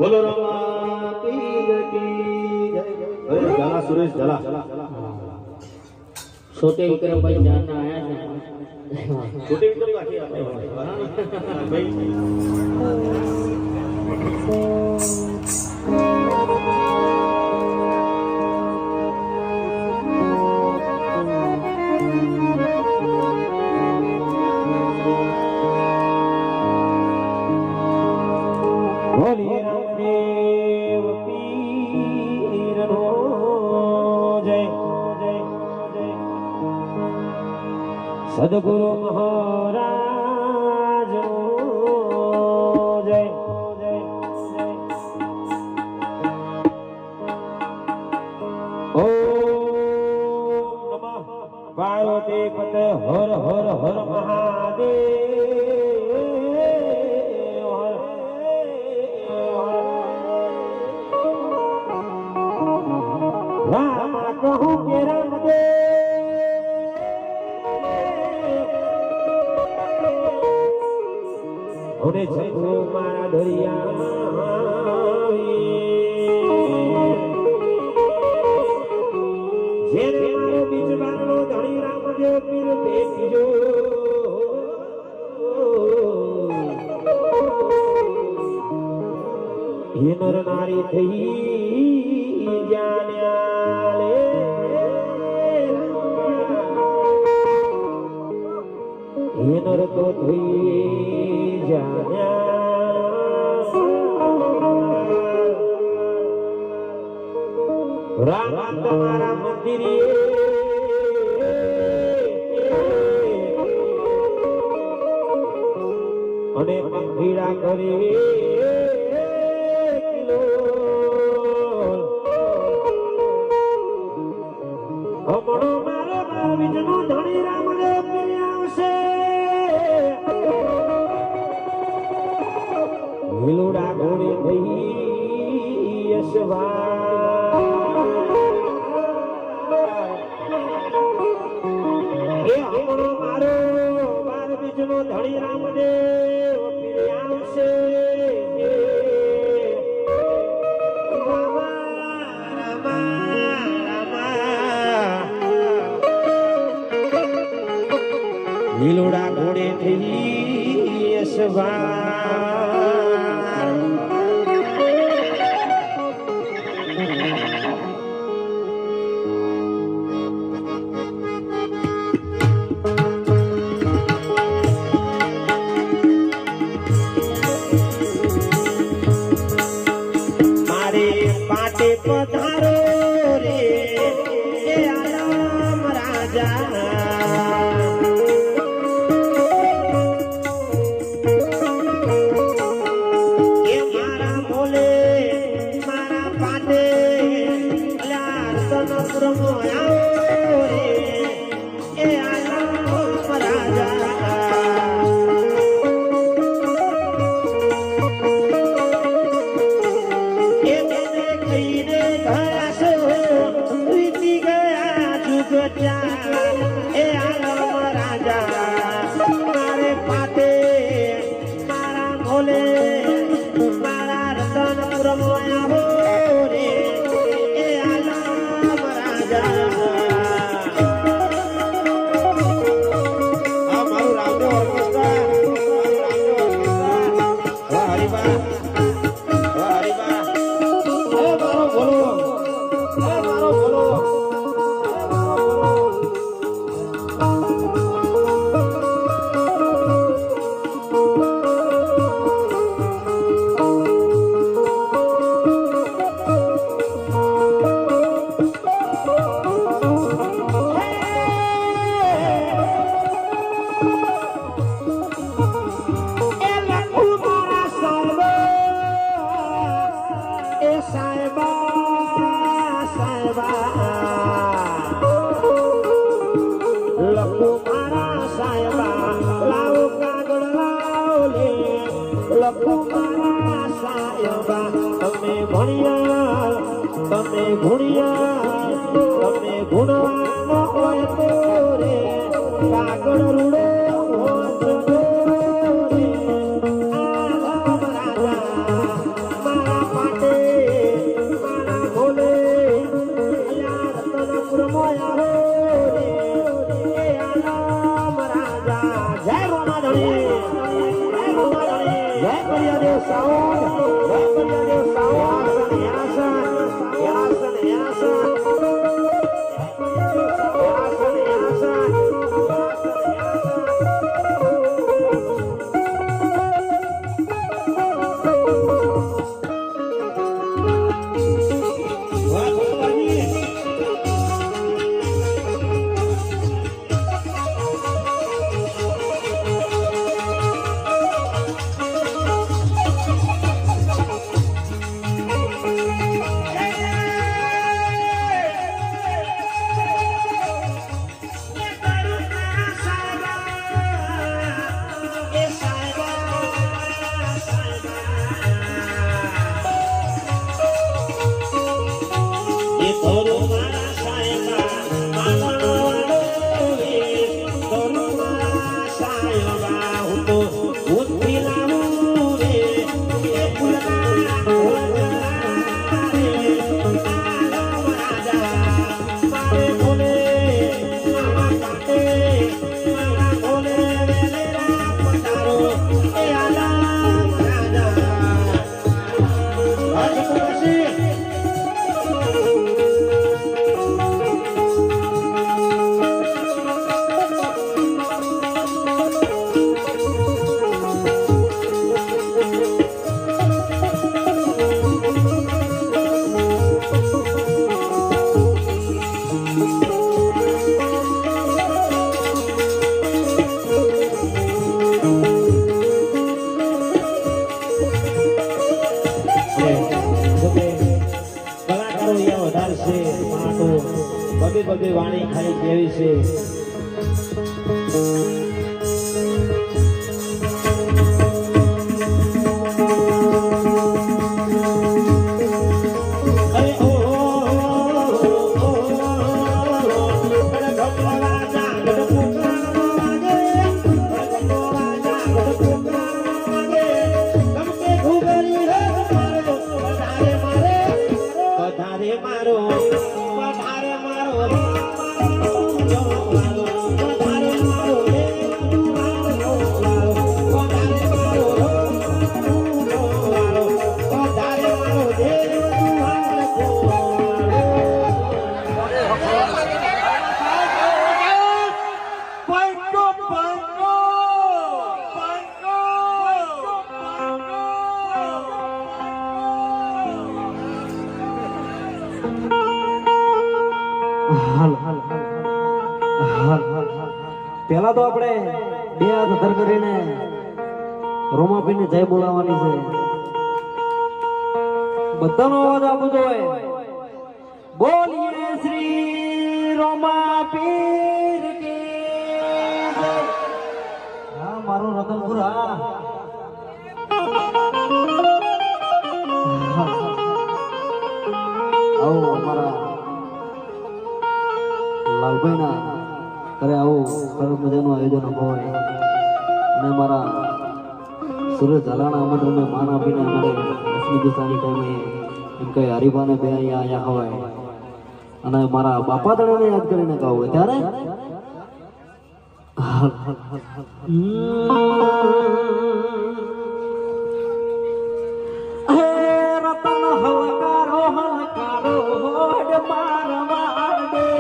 બોલો રમા પીર કી જય. અરે ઝાલા સુરેશ ઝાલા छोटे विक्रम भाई जानना आया है छोटे विक्रम काकी આપણે ભાઈ બોલી રામદેવ પીરનો જય જય જય સદગુરુ મહારાજ જય જય જય ઓમ નમઃ પાર્વતી પતે હર હર હર મહાદેવ રામ કહું કે રામદેવ ઓને છેડો મારા દરિયા જેને મારો બીજ બારનો ધણી રામદેવ પીર ભેટજો હે નર નારી થઈ જાણ્યા લે હે નર તો થઈ જાણ્યા રામ તમારા મંદિરે અને મંદિરા કરી અમણો મારે મારા બીજનો ધણી રામદેવ પીર આવશે લીલુડા ઘોડે થઈ યશવા એ અમણો મારો મારા બીજનો ધણી રામદેવ પીર આવશે લીલોડા ઘોડે થઈ યશવાર મારે પાટે પધારો રે એ આલમ રાજા તમે ગુણવાનો હોય તો રે કાગળ રૂડો હોત રે આ રાજા મારા બબે વાણી ખાઈ કેવી છે પેલા તો આપણે બે હાથ ધર કરીને રોમાપીને જય બોલાવવાની છે. બધાનો અવાજ આપવો જોઈએ. બોલીએ શ્રી રોમાપીર કી જય. હા મારો રતનપુર હા આવો અમારા લાલભાઈ ના અરે આવું સરસ મજાનું આયોજન હોય અને મારા સુરત ઝાલાના આમંત્રણને માન આપીને અમારે લક્ષ્મી દિશાની ટાઈમે એમ કઈ હરિભાને બે અહીંયા આવ્યા હોય અને મારા બાપા તળાને યાદ કરીને કહું ત્યારે રતન હલકારો હલકારો મારવા દે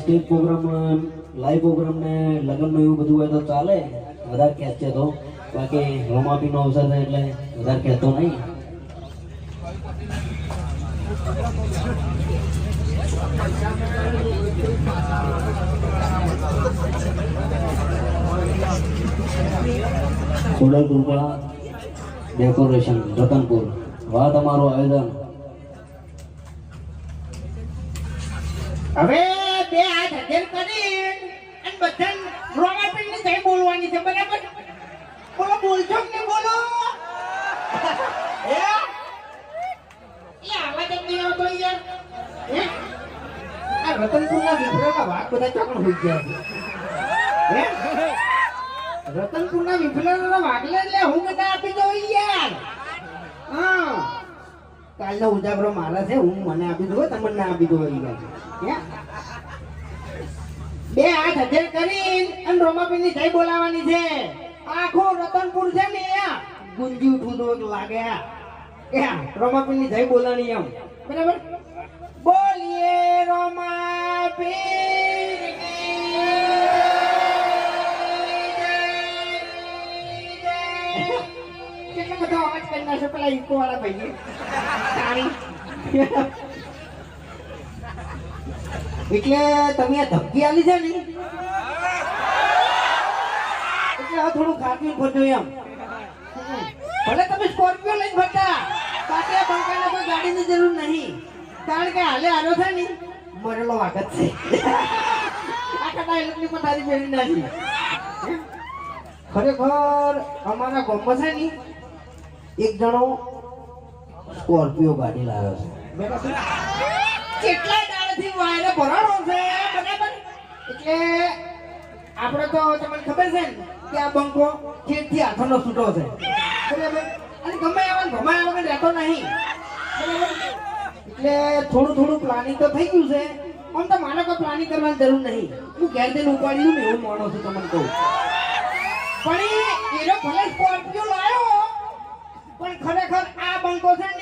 સ્ટેજ પ્રોગ્રામ લાઈવ પ્રોગ્રામ ને લગ્ન એવું બધું હોય તો ચાલે વધારે ખેંચે તો બાકી રોમાપીનો અવસર થાય એટલે વધારે ખેંચતો નહીં સોડલપુર ડેકોરેશન રતનપુર વાહ તમારું આયોજન હવે બે હાથ હજર કરી અને બધા રોમાપીન ની થઈ બોલવાની છે બરાબર બોલો બોલજો કે નહીં બોલો હે આવાજ જ નહીં આવતો યાર હે આ રતનપુરના વિફરાના વાત બધા ચોકણ હોઈ ગયા છે હે રતનપુરના વિફરાના વાગલે એટલે હું કદા આપી દઉં યાર હા કાલનો ઉજાગરો મારા છે હું મને આપી દઉં તમને આપી દઉં હે બે હાથ હજર કરી અને રોમાપીન ની જય બોલાવાની છે આખો રતનપુર છે ને ગુંજી ઉઠું તો લાગે રોમાપીરની જય બોલાણી એમ બરાબર બોલીએ રોમાપીર કેટલો બધો અવાજ કરી નાખ્યો પેલા ઈકો વાળા ભાઈએ તાળી એટલે તમે આ ધમકી આલી છે ને એટલે આ થોડું ખાતું ફરજો એમ ભલે તમે સ્કોર્પિયો લઈને ફરતા બાકી આ બંકાને કોઈ ગાડીની જરૂર નહીં કારણ કે હાલે આવ્યો છે ને મરેલો વાગત છે આખા ડાયલોગની પણ તારી ફેરી નાખી ખરેખર અમારા ગામમાં છે ને એક જણો સ્કોર્પિયો ગાડી લાવ્યો છે કેટલા દાડાથી વાયરે ભરાણો છે બરાબર એટલે આપણે તો તમને ખબર છે ને કે આ બંકો ખેતથી હાથોનો છૂટો છે બરાબર અને ગમે એવા ભમાયા વગર રહેતો નહીં બરાબર એટલે થોડું પ્લાનિંગ તો થઈ ગયું છે આમ તો મારે કોઈ પ્લાનિંગ કરવાની જરૂર નહીં હું ઘેર જઈને ઉપાડી લઉં ને એવું માણસ છું તમને કહું પણ એનો ભલે સ્કોર્પિયો લાવ્યો પણ ખરેખર આ બંકો છે ને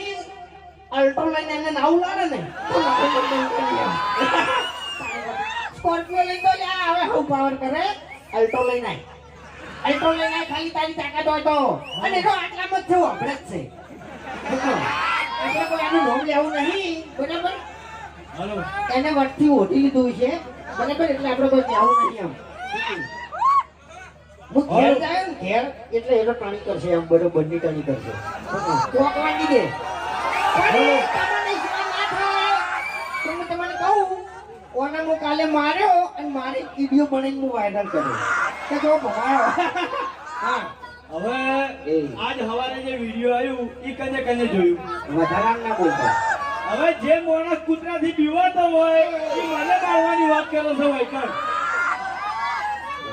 અલ્ટો લઈને એને નાવું લાવે ને સ્કોર્પિયો લઈને તો હવે હું પાવર કરે અલ્ટો લઈને અલ્ટો લઈને ખાલી તારી તાકાત હોય તો અને જો આટલામાં જ છે આપણે જ છે એટલે કોઈ આનું નામ લેવું નહીં બરાબર એને વટથી ઓઢી લીધું છે બરાબર એટલે આપણે કોઈ લેવું નહીં આમ હું ઘેર જાય ને ઘેર એટલે એનો ટણી કરશે આમ બરોબર ની ટણી કરશે ચોકવાની દે તમને કહું ઓને હું કાલે માર્યો અને મારી વિડીયો બનાવીને હું વાયરલ કર્યો કે જો ભમાયો હા હવે આજ હવારે જે વિડિયો આવ્યું ઈ કને કને જોયું વધારાનું ના બોલતો હવે જે માણસ કૂતરાથી બીવાતો હોય ઈ મને મારવાની વાત કરો છો વૈકણ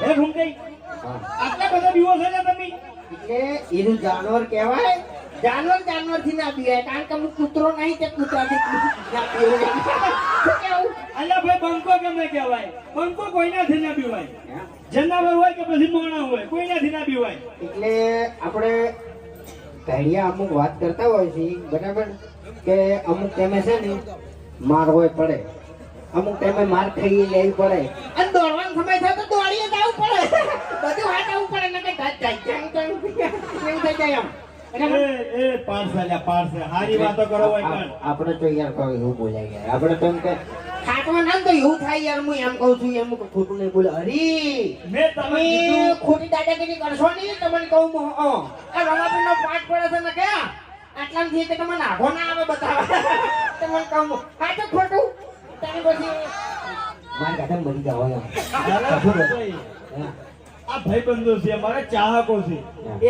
એ ભૂંગઈ આટલા બધા બીવો છે ને તમે એટલે એનું જાનવર કહેવાય જાનવર થી ના બીવાય કારણ કે હું કૂતરો નહીં તે કૂતરાથી ના બીવાય કેવું અલ્યા ભાઈ બંકો કેમ કહેવાય બંકો કોઈનાથી ના બીવાય જનાવર હોય કે પછી માણસ હોય કોઈનાથી ના બીવાય એટલે આપણે પહેલા અમુક વાત કરતા હોય છે બરાબર કે અમુક ટાઈમે છે ને માર હોય પડે અમુક ટાઈમે માર ખાઈ લેવી પડે અને દોડવાનો સમય થાય તો દોડીએ જવું પડે બધું હાથ આવવું પડે ને કે જાય એ પાર્સલ હારી વાતો કરો વૈકણ આપણે તો યાર કોઈ એવું બોલાઈ ગયા આપણે તો એમ કે ખાટવા ના તો એવું થાય યાર હું એમ કહું છું એમ ખોટું નહીં બોલે હરી મેં તમે તમે ખોટી દાદાગીરી કરશો નહીં તમને કહું આ રમાપીનો પાઠ પડે છે ને કે આટલાથી કે તમને નાખો ના આવે બતાવે તમને કહું હા તો ખોટું તને પછી મારા ગાડા મરી જાવ આ ભાઈબંધો છે અમારા ચાહકો છે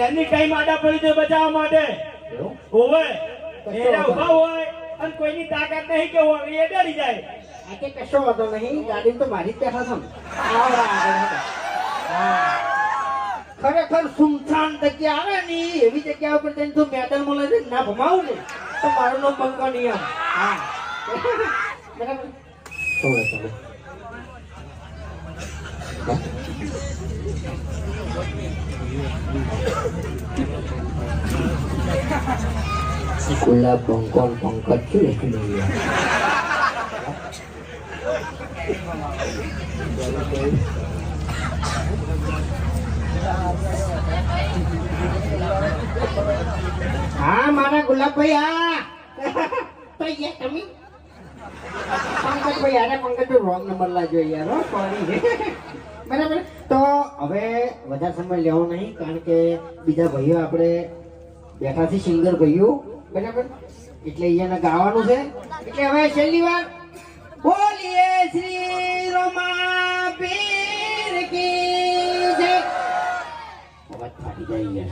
એની ટાઈમ આડા પડી જાય બચાવવા માટે હોવે એને ઉભા હોય અને કોઈની તાકાત નહીં કે હોય એ ડરી જાય આ કે કશો વાંધો નહીં ગાડી તો મારી જ બેઠા છો ખરેખર સુમસાન જગ્યા આવે ને એવી જગ્યા ઉપર જઈને તું મેડલ મળે ના ભમાવું ને તો મારું નામ બંકો નહીં હા બરાબર ગુલાબ બંકોન પંકજ છે હા મારા ગુલાબભાઈ હા તો યાર તમે પંકજભાઈ યાર પંકજભાઈ રોંગ નંબર લાગ્યો યાર સોરી બરાબર તો હવે વધારે સમય લેવો નહીં કારણ કે બીજા ભાઈઓ આપણે બેઠા છે સિંગર ભાઈઓ બરાબર એટલે અહીંયા ગાવાનું છે એટલે હવે છેલ્લી વાર બોલીએ શ્રી રોમાપીર કી જય અવાજ ફાટી જાય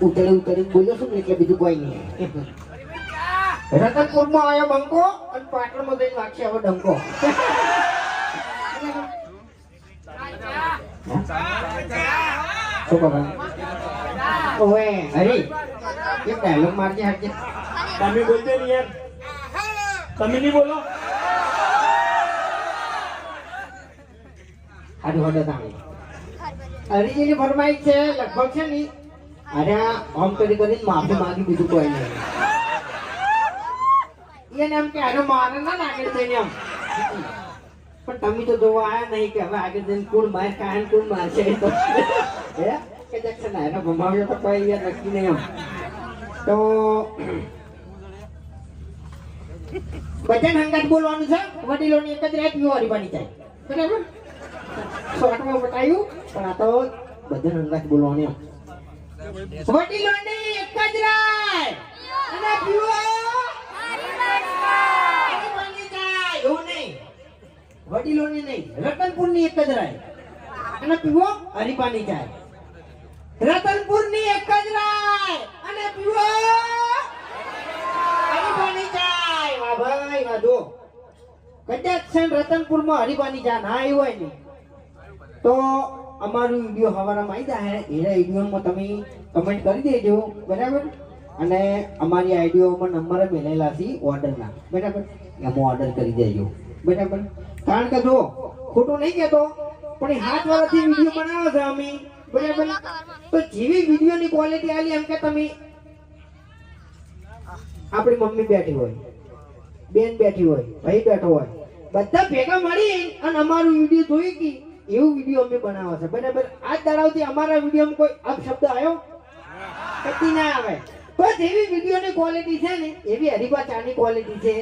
ઉતરી બોલ્યો છું ને એટલે બીજું કોઈ નહીં રતનપુરમાં આવ્યો બંકો અને પાટણમાં જઈને વાગશે હવે ડંકો શું કહે ઓવે હરી એક ડાયલોગ મારજે હાજે તમે બોલતે નહીં યાર તમે નહીં બોલો આડું હડે તાણી હરીજીની ફરમાઈશ છે લગભગ છે ને અરે આમ કરીને માફી માંગી બીજું કોઈ નહીં એને એમ કે અરે મારે ના આગળ જઈને એમ પણ તમે તો જોવા આયા નહીં કે હવે આગળ જઈને કોણ માર કાન કોણ મારશે એ તો હે કે જક્ષન એને ભમાવ્યો તો કોઈ યાર નક્કી નહીં એમ તો ભજન હંગાત બોલવાનું છે વડીલોની એક જ રાત પીવાની બની જાય બરાબર શોર્ટમાં બતાવ્યું પણ આ તો ભજન હંગાત બોલવાનું એમ વડીલોની એક જ રાત અને પીવો બની જાય એવું નહીં વડીલોની નહીં રતનપુરની એક જ રાત અને પીવો હરીપાની જાય રતનપુરની એક જ રાત અને પીવો હરીપાની જાય વાહ ભાઈ વાહ જો કદાચ છે રતનપુરમાં હરીપાની જા ના આવ્યું હોય ને તો અમારું વિડીયો હવારામાં આવી જાય એના વિડીયોમાં તમે કમેન્ટ કરી દેજો બરાબર અને અમારી આઈડીઓમાં નંબર મેલેલા છે ઓર્ડરના બરાબર એમાં ઓર્ડર કરી દેજો બરાબર કારણ કે જો ખોટું નહીં કહેતો પણ એ 7 વર્ષથી વિડીયો બનાવો છે અમે બરાબર તો જેવી વિડીયોની ક્વોલિટી આલી એમ કે તમે આપણી મમ્મી બેઠી હોય બેન બેઠી હોય ભાઈ બેઠો હોય બધા ભેગા મળી અને અમારું વિડીયો જોઈ કે એવું વિડીયો અમે બનાવો છે બરાબર આજ દાડાવથી અમારા વિડીયોમાં કોઈ અપશબ્દ આવ્યો કદી ના આવે તો જેવી વિડીયોની ક્વોલિટી છે ને એવી હરીબા ચાની ક્વોલિટી છે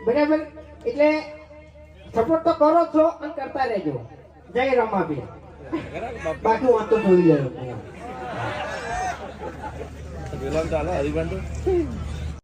બરાબર એટલે સપોર્ટ તો કરો છો અને કરતા રહેજો જય રમાબી બાકી વાત તો જોઈ લેજો પેલા તો હાલો હરિભાન તો